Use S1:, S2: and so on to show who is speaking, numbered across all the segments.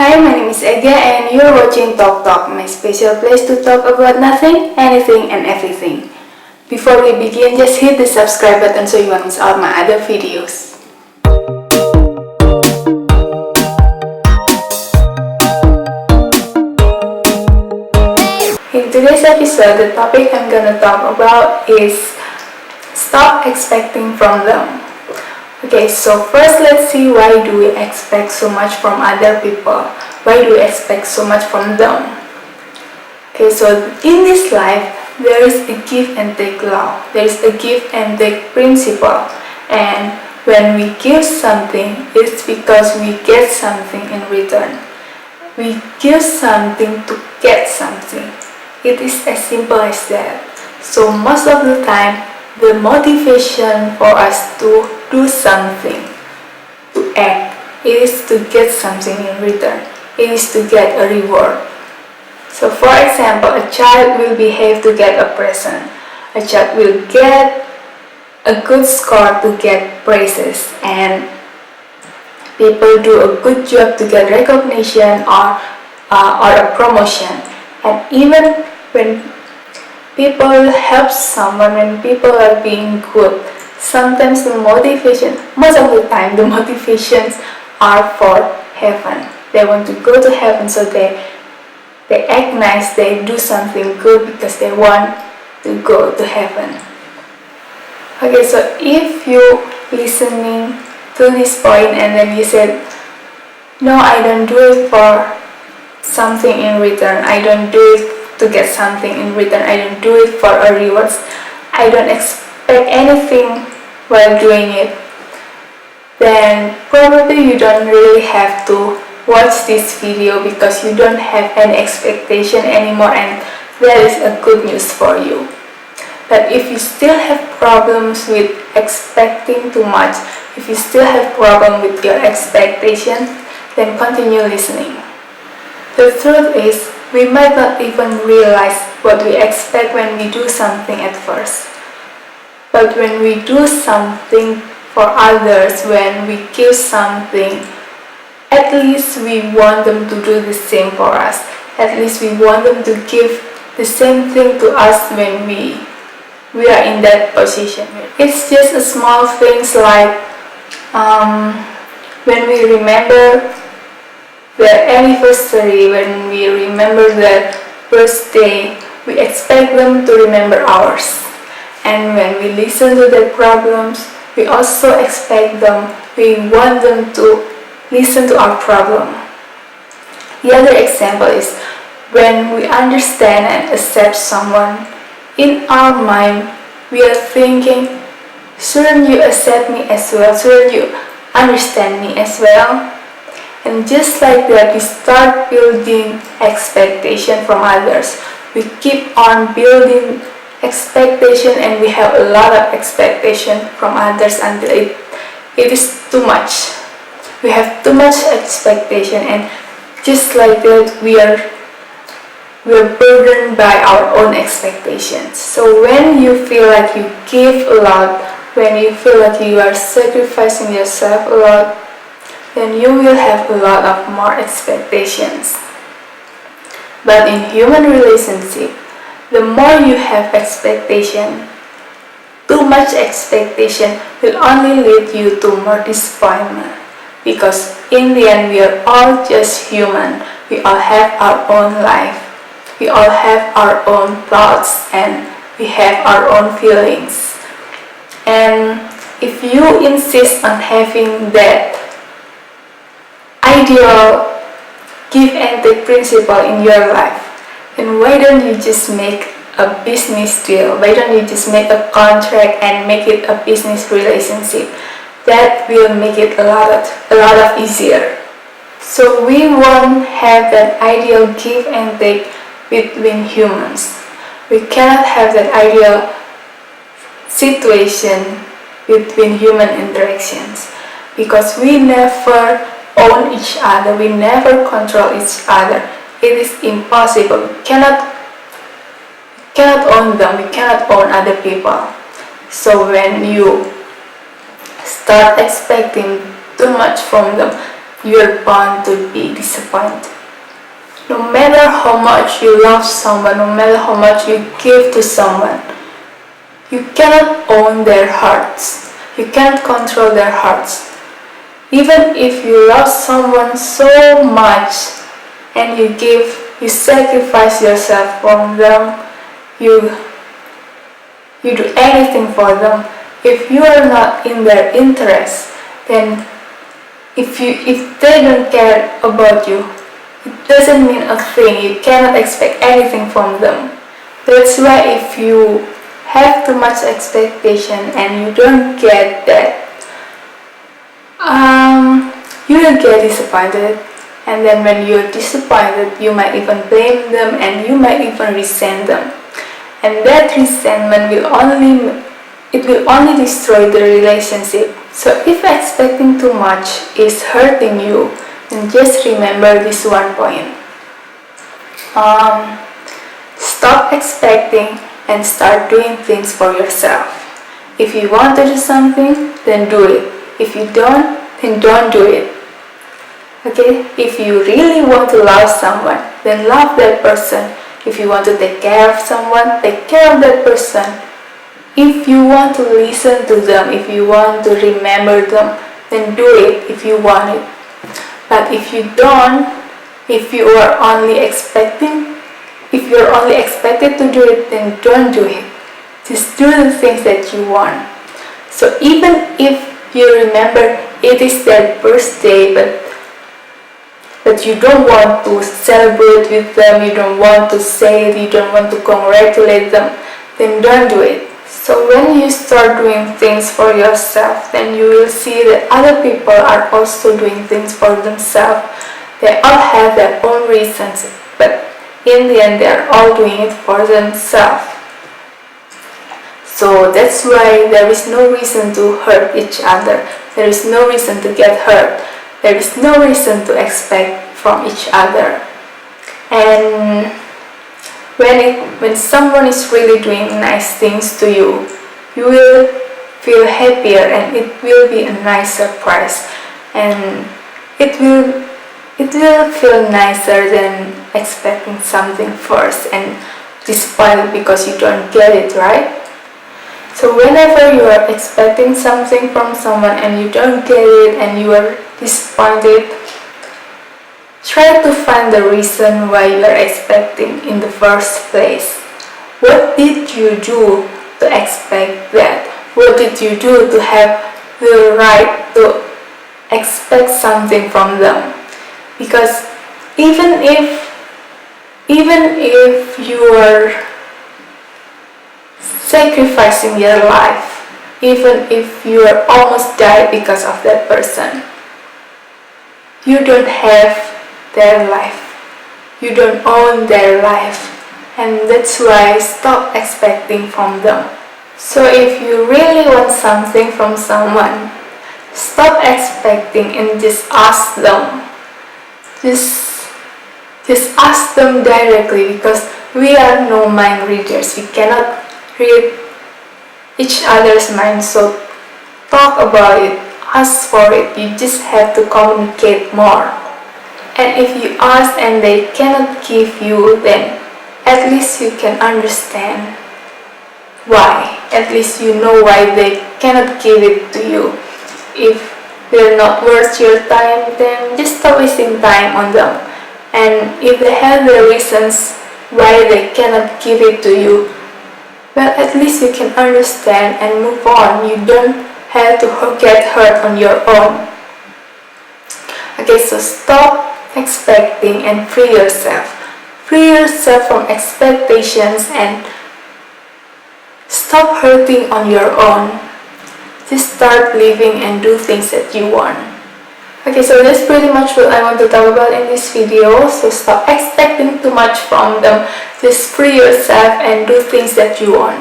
S1: Hi, my name is Ega and you're watching Talk Talk, my special place to talk about nothing, anything and everything. Before we begin, just hit the subscribe button so you won't miss out my other videos. In today's episode, the topic I'm gonna talk about is stop expecting from them. Okay, so first let's see, why do we expect so much from other people? Why do we expect so much from them? Okay, so in this life, there is a give and take law. There is a give and take principle. And when we give something, it's because we get something in return. We give something to get something. It is as simple as that. So most of the time, the motivation for us to do something, to act, it is to get something in return. It is to get a reward. So for example, a child will behave to get a present. A child will get a good score to get praises, and people do a good job to get recognition or a promotion. And even when people help someone, when people are being good, sometimes the motivation, most of the time, the motivations are for heaven. They want to go to heaven, so they act nice, they do something good because they want to go to heaven. Okay, so if you listening to this point and then you said, no, I don't do it for something in return, I don't do it to get something in return, I don't do it for a reward, I don't expect anything while doing it, then probably you don't really have to watch this video because you don't have any expectation anymore, and that is a good news for you. But if you still have problems with expecting too much, if you still have problem with your expectation, then continue listening. The truth is, we might not even realize what we expect when we do something at first. But when we do something for others, when we give something, at least we want them to do the same for us. At least we want them to give the same thing to us when we are in that position. It's just a small things like when we remember their anniversary, when we remember their birthday, we expect them to remember ours. And when we listen to their problems, we also expect them, we want them to listen to our problem. The other example is when we understand and accept someone, in our mind we are thinking, shouldn't you accept me as well? Shouldn't you understand me as well? And just like that, we start building expectation from others. We keep on building expectation, and we have a lot of expectation from others until it is too much. We have too much expectation, and just like that, we are burdened by our own expectations. So when you feel like you give a lot, when you feel like you are sacrificing yourself a lot, then you will have a lot of more expectations. But in human relationship, the more you have expectation, too much expectation will only lead you to more disappointment. Because in the end, we are all just human. We all have our own life. We all have our own thoughts, and we have our own feelings. And if you insist on having that ideal give and take principle in your life, then why don't you just make a business deal? Why don't you just make a contract and make it a business relationship? That will make it a lot of easier. So we won't have that ideal give and take between humans. We cannot have that ideal situation between human interactions because we never own each other, we never control each other. It is impossible. We cannot own them, we cannot own other people. So when you start expecting too much from them, you're bound to be disappointed. No matter how much you love someone, no matter how much you give to someone, you cannot own their hearts. You can't control their hearts. Even if you love someone so much and you sacrifice yourself for them, you do anything for them. If you are not in their interest, then if they don't care about you, it doesn't mean a thing. You cannot expect anything from them. That's why if you have too much expectation and you don't get that, you will get disappointed. And then when you're disappointed, you might even blame them and you might even resent them. And that resentment will only destroy the relationship. So if expecting too much is hurting you, then just remember this one point. Stop expecting and start doing things for yourself. If you want to do something, then do it. If you don't, then don't do it. Okay? If you really want to love someone, then love that person. If you want to take care of someone, take care of that person. If you want to listen to them, if you want to remember them, then do it if you want it. But if you don't, if you're only expected to do it, then don't do it. Just do the things that you want. So even if you remember it is their birthday, but you don't want to celebrate with them, you don't want to say it, you don't want to congratulate them, then don't do it. So when you start doing things for yourself, then you will see that other people are also doing things for themselves. They all have their own reasons, but in the end they are all doing it for themselves. So that's why there is no reason to hurt each other. There is no reason to get hurt. There is no reason to expect from each other. And when someone is really doing nice things to you, you will feel happier and it will be a nice surprise. And it will feel nicer than expecting something first and disappointed because you don't get it, right? So whenever you are expecting something from someone and you don't get it and you are disappointed, try to find the reason why you are expecting in the first place. What did you do to expect that? What did you do to have the right to expect something from them? Because even if you are sacrificing your life, even if you are almost died because of that person, you don't have their life. You don't own their life. And that's why stop expecting from them. So if you really want something from someone, stop expecting and just ask them. Just ask them directly, because we are no mind readers. We cannot read each other's mind. So talk about it, ask for it. You just have to communicate more. And if you ask and they cannot give you, then at least you can understand why. At least you know why they cannot give it to you. If they're not worth your time, then just stop wasting time on them. And if they have their reasons why they cannot give it to you, well, at least you can understand and move on. You don't have to get hurt on your own. Okay, so stop expecting and free yourself. Free yourself from expectations and stop hurting on your own. Just start living and do things that you want. Okay, so that's pretty much what I want to talk about in this video. So stop expecting too much from them. Just free yourself and do things that you want.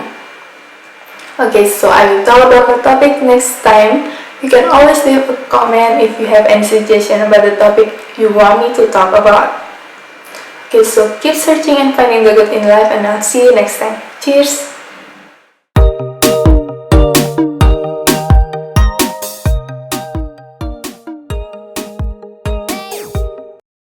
S1: Okay, so I will talk about the topic next time. You can always leave a comment if you have any suggestion about the topic you want me to talk about. Okay, so keep searching and finding the good in life, and I'll see you next time. Cheers!